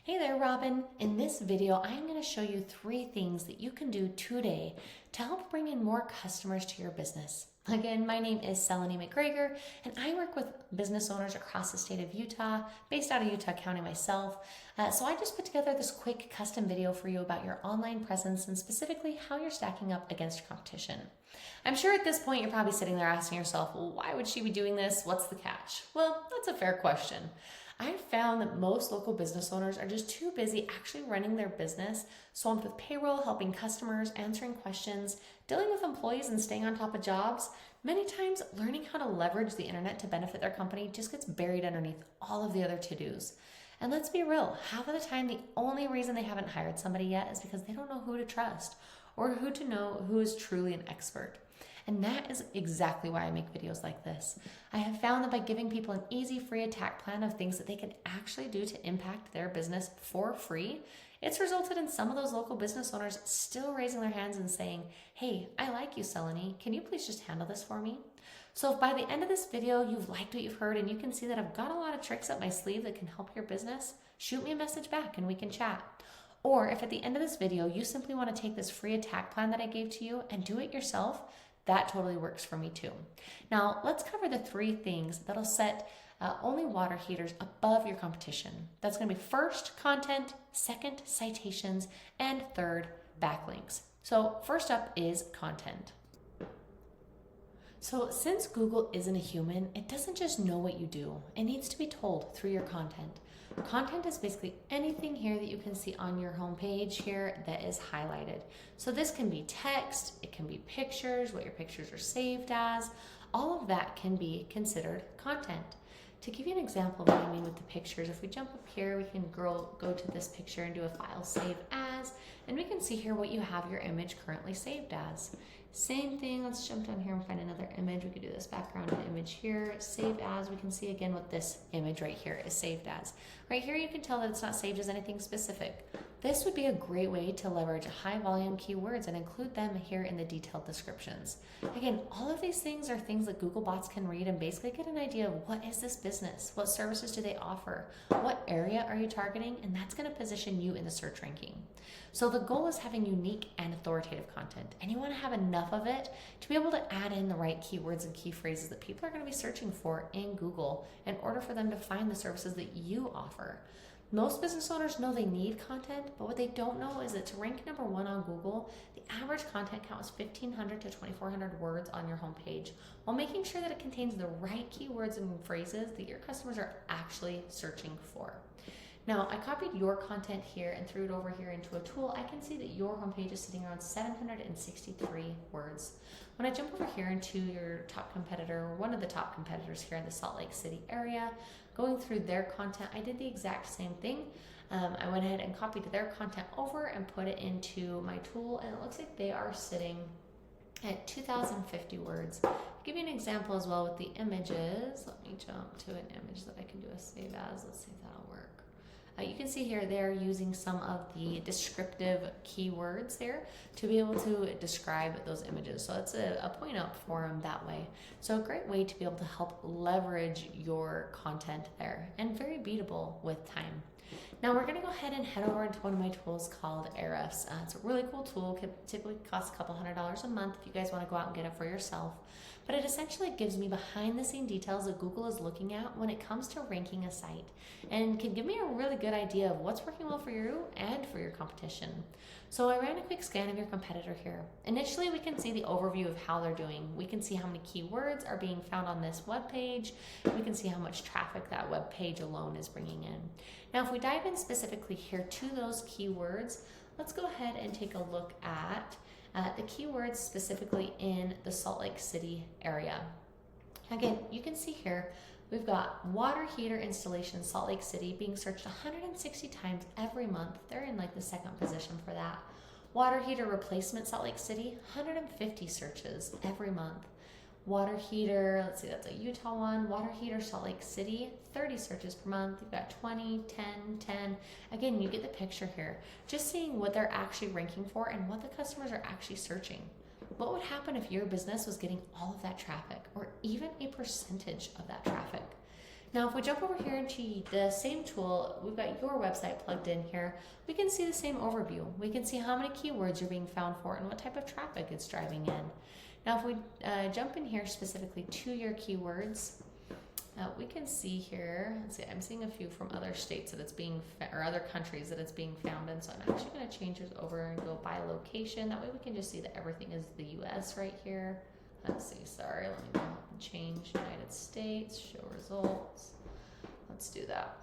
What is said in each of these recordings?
Hey there, Robin. In this video, I'm going to show you 3 things that you can do today to help bring in more customers to your business. Again, my name is Seleni and I work with business owners across the state of Utah, based out of Utah County myself. So I just put together this quick custom video for you about your online presence and specifically how you're stacking up against your competition. I'm sure at this point you're probably sitting there asking yourself, well, why would she be doing this? What's the catch? Well, that's a fair question. I've found that most local business owners are just too busy actually running their business, swamped with payroll, helping customers, answering questions, dealing with employees and staying on top of jobs. Many times, learning how to leverage the internet to benefit their company just gets buried underneath all of the other to-dos. And let's be real, half of the time, the only reason they haven't hired somebody yet is because they don't know who to trust or who to know who is truly an expert. And that is exactly why I make videos like this. I have found that by giving people an easy, free attack plan of things that they can actually do to impact their business for free, it's resulted in some of those local business owners still raising their hands and saying, hey, I like you, Seleni. Can you please just handle this for me? So if by the end of this video you've liked what you've heard and you can see that I've got a lot of tricks up my sleeve that can help your business, shoot me a message back and we can chat. Or if at the end of this video you simply want to take this free attack plan that I gave to you and do it yourself, that totally works for me too. Now, let's cover the 3 things that'll set only water heaters above your competition. That's going to be first, content, second, citations, and third, backlinks. So first up is content. So since Google isn't a human, it doesn't just know what you do. It needs to be told through your content. Content is basically anything here that you can see on your homepage here that is highlighted. So this can be text, it can be pictures, what your pictures are saved as. All of that can be considered content. To give you an example of what I mean with the pictures, if we jump up here, we can go to this picture and do a file save as, and we can see here what you have your image currently saved as. Same thing, let's jump down here and find another image. We could do this background image here, save as. We can see again what this image right here is saved as. Right here you can tell that it's not saved as anything specific. This would be a great way to leverage high volume keywords and include them here in the detailed descriptions. Again, all of these things are things that Google bots can read and basically get an idea of what is this business, what services do they offer, what area are you targeting, and that's going to position you in the search ranking. So the goal is having unique and authoritative content, and you want to have enough of it to be able to add in the right keywords and key phrases that people are going to be searching for in Google in order for them to find the services that you offer. Most business owners know they need content, but what they don't know is that to rank number 1 on Google, the average content count is 1,500 to 2,400 words on your homepage, while making sure that it contains the right keywords and phrases that your customers are actually searching for. Now, I copied your content here and threw it over here into a tool. I can see that your homepage is sitting around 763 words. When I jump over here into your top competitor, or one of the top competitors here in the Salt Lake City area, going through their content, I did the exact same thing. I went ahead and copied their content over and put it into my tool, and it looks like they are sitting at 2,050 words. I'll give you an example as well with the images. Let me jump to an image that I can do a save as. Let's see if that'll work. You can see here they're using some of the descriptive keywords there to be able to describe those images. So it's a point up for them that way. So a great way to be able to help leverage your content there, and very beatable with time. Now we're going to go ahead and head over into one of my tools called Ahrefs. It's a really cool tool. Typically costs a couple $100s a month if you guys want to go out and get it for yourself. But it essentially gives me behind the scene details that Google is looking at when it comes to ranking a site, and can give me a really good idea of what's working well for you and for your competition. So I ran a quick scan of your competitor here. Initially, we can see the overview of how they're doing. We can see how many keywords are being found on this web page. We can see how much traffic that web page alone is bringing in. Now, if we dive in specifically here to those keywords, let's go ahead and take a look at the keywords specifically in the Salt Lake City area. Again, you can see here we've got water heater installation in Salt Lake City being searched 160 times every month. They're in like the 2nd position for that. Water heater replacement Salt Lake City, 150 searches every month. Water heater, let's see, that's a Utah one. Water heater Salt Lake City, 30 searches per month. You've got 20, 10, 10. Again, you get the picture here. Just seeing what they're actually ranking for and what the customers are actually searching. What would happen if your business was getting all of that traffic, or even a percentage of that traffic? Now, if we jump over here into the same tool, we've got your website plugged in here. We can see the same overview. We can see how many keywords you're being found for and what type of traffic it's driving in. Now, if we jump in here specifically to your keywords, we can see here, let's see, I'm seeing a few from other states that it's being, or other countries that it's being found in. So I'm actually going to change this over and go by location. That way we can just see that everything is the US right here. Let's see, sorry, let me go and change United States, show results. Let's do that.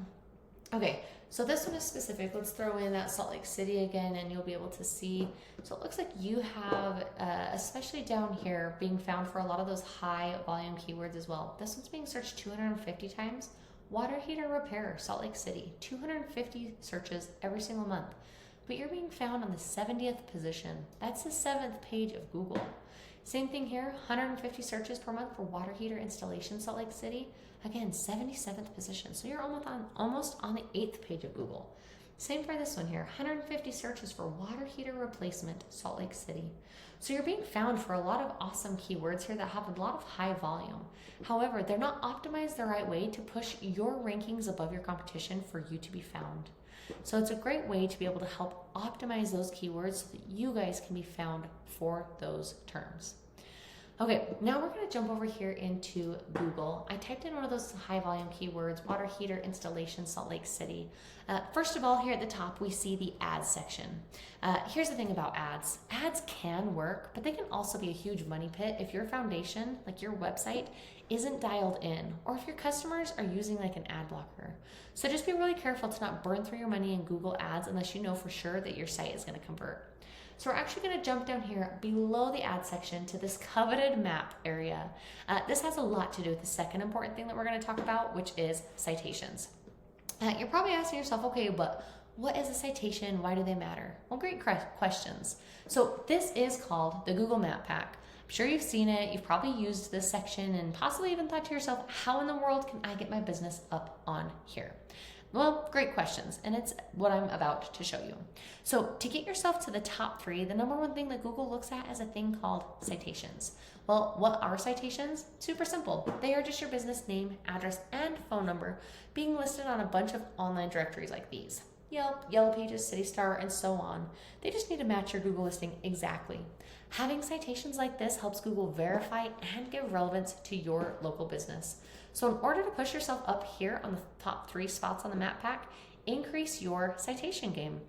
Okay, so this one is specific. Let's throw in that Salt Lake City again, and you'll be able to see. So it looks like you have, especially down here, being found for a lot of those high volume keywords as well. This one's being searched 250 times. Water heater repair, Salt Lake City, 250 searches every single month. But you're being found on the 70th position. That's the 7th page of Google. Same thing here, 150 searches per month for water heater installation, Salt Lake City. Again, 77th position. So you're almost on the 8th page of Google. Same for this one here, 150 searches for water heater replacement, Salt Lake City. So you're being found for a lot of awesome keywords here that have a lot of high volume. However, they're not optimized the right way to push your rankings above your competition for you to be found. So it's a great way to be able to help optimize those keywords so that you guys can be found for those terms. Okay, now we're going to jump over here into Google. I typed in one of those high volume keywords, water heater installation, Salt Lake City. First of all, here at the top, we see the ads section. Here's the thing about ads. Ads can work, but they can also be a huge money pit if your foundation, like your website, isn't dialed in, or if your customers are using like an ad blocker. So just be really careful to not burn through your money in Google ads unless you know for sure that your site is going to convert. So we're actually going to jump down here below the ad section to this coveted map area. This has a lot to do with the second important thing that we're going to talk about, which is citations. You're probably asking yourself, okay, but what is a citation? Why do they matter? Well, great questions. So this is called the Google Map Pack. I'm sure you've seen it. You've probably used this section and possibly even thought to yourself, how in the world can I get my business up on here? Well, great questions, and it's what I'm about to show you. So to get yourself to the top 3, the number one thing that Google looks at is a thing called citations. Well, what are citations? Super simple. They are just your business name, address, and phone number being listed on a bunch of online directories like these. Yelp, Yellow Pages, City Star, and so on. They just need to match your Google listing exactly. Having citations like this helps Google verify and give relevance to your local business. So in order to push yourself up here on the top 3 spots on the map pack, increase your citation game.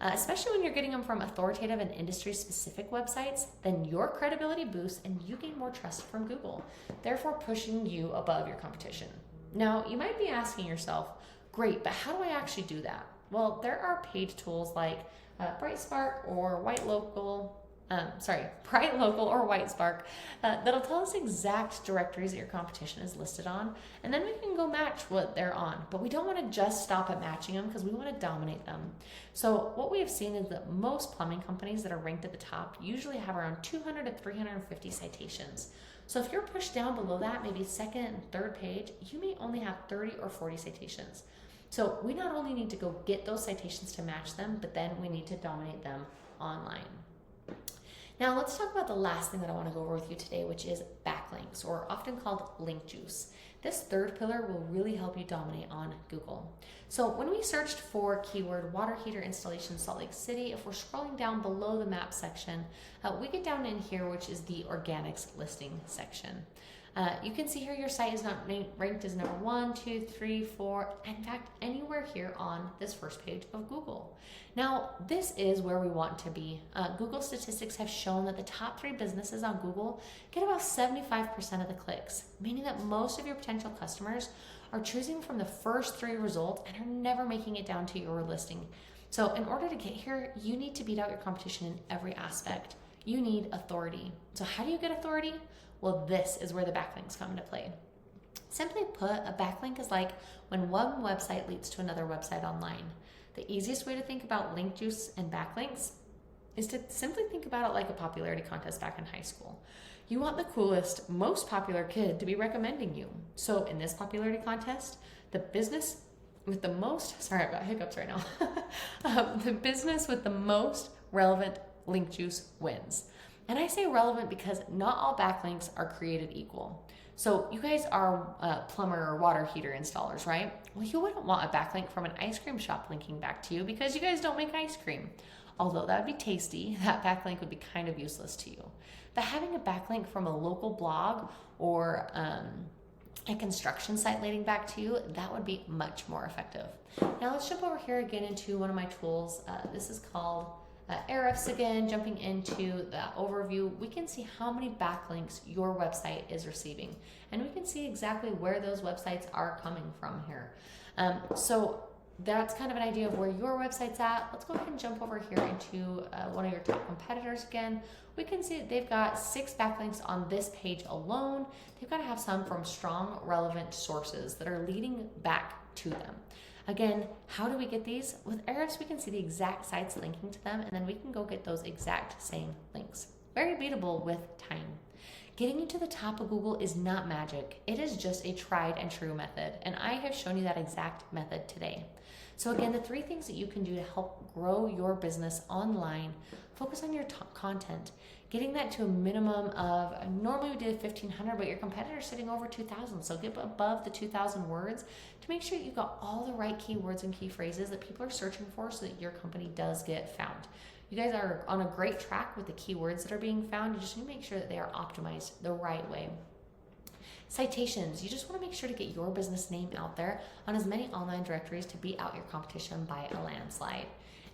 Especially when you're getting them from authoritative and industry-specific websites, then your credibility boosts and you gain more trust from Google, therefore pushing you above your competition. Now, you might be asking yourself, great, but how do I actually do that? Well, there are page tools like BrightSpark or Bright Local or WhiteSpark that'll tell us exact directories that your competition is listed on, and then we can go match what they're on. But we don't want to just stop at matching them because we want to dominate them. So what we have seen is that most plumbing companies that are ranked at the top usually have around 200 to 350 citations. So if you're pushed down below that, maybe second and third page, you may only have 30 or 40 citations. So we not only need to go get those citations to match them, but then we need to dominate them online. Now let's talk about the last thing that I want to go over with you today, which is backlinks, or often called link juice. This third pillar will really help you dominate on Google. So when we searched for keyword water heater installation Salt Lake City, if we're scrolling down below the map section, we get down in here, which is the organics listing section. You can see here your site is not ranked as number 1, 2, 3, 4, in fact, anywhere here on this first page of Google. Now, this is where we want to be. Google statistics have shown that the top 3 businesses on Google get about 75% of the clicks, meaning that most of your potential customers are choosing from the first 3 results and are never making it down to your listing. So in order to get here, you need to beat out your competition in every aspect. You need authority. So how do you get authority? Well, this is where the backlinks come into play. Simply put, a backlink is like when one website leads to another website online. The easiest way to think about link juice and backlinks is to simply think about it like a popularity contest back in high school. You want the coolest, most popular kid to be recommending you. So in this popularity contest, the business with the most, sorry, I've got hiccups right now. The business with the most relevant link juice wins. And I say relevant because not all backlinks are created equal. So you guys are plumber or water heater installers, right? Well, you wouldn't want a backlink from an ice cream shop linking back to you because you guys don't make ice cream. Although that would be tasty, that backlink would be kind of useless to you. But having a backlink from a local blog or a construction site leading back to you, that would be much more effective. Now let's jump over here again into one of my tools. This is called Ahrefs again. Jumping into the overview, we can see how many backlinks your website is receiving. And we can see exactly where those websites are coming from here. So that's kind of an idea of where your website's at. Let's go ahead and jump over here into one of your top competitors again. We can see that they've got 6 backlinks on this page alone. They've got to have some from strong, relevant sources that are leading back to them. Again, how do we get these? With Ahrefs, we can see the exact sites linking to them, and then we can go get those exact same links. Very beatable with time. Getting you to the top of Google is not magic. It is just a tried and true method, and I have shown you that exact method today. So again, the 3 things that you can do to help grow your business online: focus on your content, getting that to a minimum of, normally we did 1,500, but your competitor's sitting over 2,000. So get above the 2,000 words to make sure that you've got all the right keywords and key phrases that people are searching for so that your company does get found. You guys are on a great track with the keywords that are being found. You just need to make sure that they are optimized the right way. Citations, you just want to make sure to get your business name out there on as many online directories to beat out your competition by a landslide.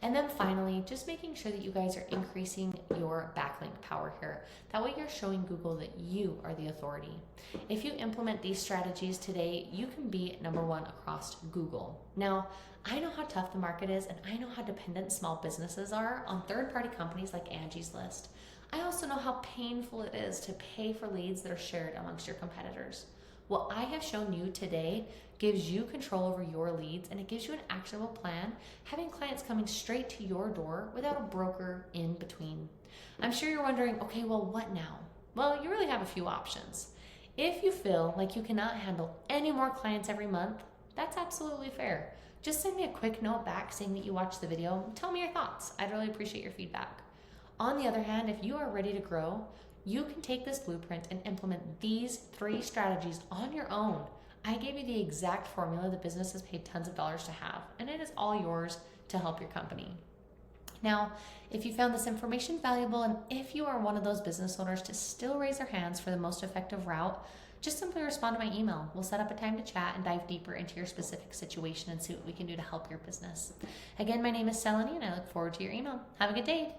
And then finally, just making sure that you guys are increasing your backlink power here. That way you're showing Google that you are the authority. If you implement these strategies today, you can be #1 across Google. Now, I know how tough the market is, and I know how dependent small businesses are on third-party companies like Angie's List. I also know how painful it is to pay for leads that are shared amongst your competitors. What I have shown you today gives you control over your leads, and it gives you an actionable plan, having clients coming straight to your door without a broker in between. I'm sure you're wondering, okay, well, what now? Well, you really have a few options. If you feel like you cannot handle any more clients every month, that's absolutely fair. Just send me a quick note back saying that you watched the video. Tell me your thoughts. I'd really appreciate your feedback. On the other hand, if you are ready to grow, you can take this blueprint and implement these 3 strategies on your own. I gave you the exact formula that businesses paid tons of dollars to have, and it is all yours to help your company. Now, if you found this information valuable, and if you are one of those business owners to still raise their hands for the most effective route, just simply respond to my email. We'll set up a time to chat and dive deeper into your specific situation and see what we can do to help your business. Again, my name is Seleni, and I look forward to your email. Have a good day.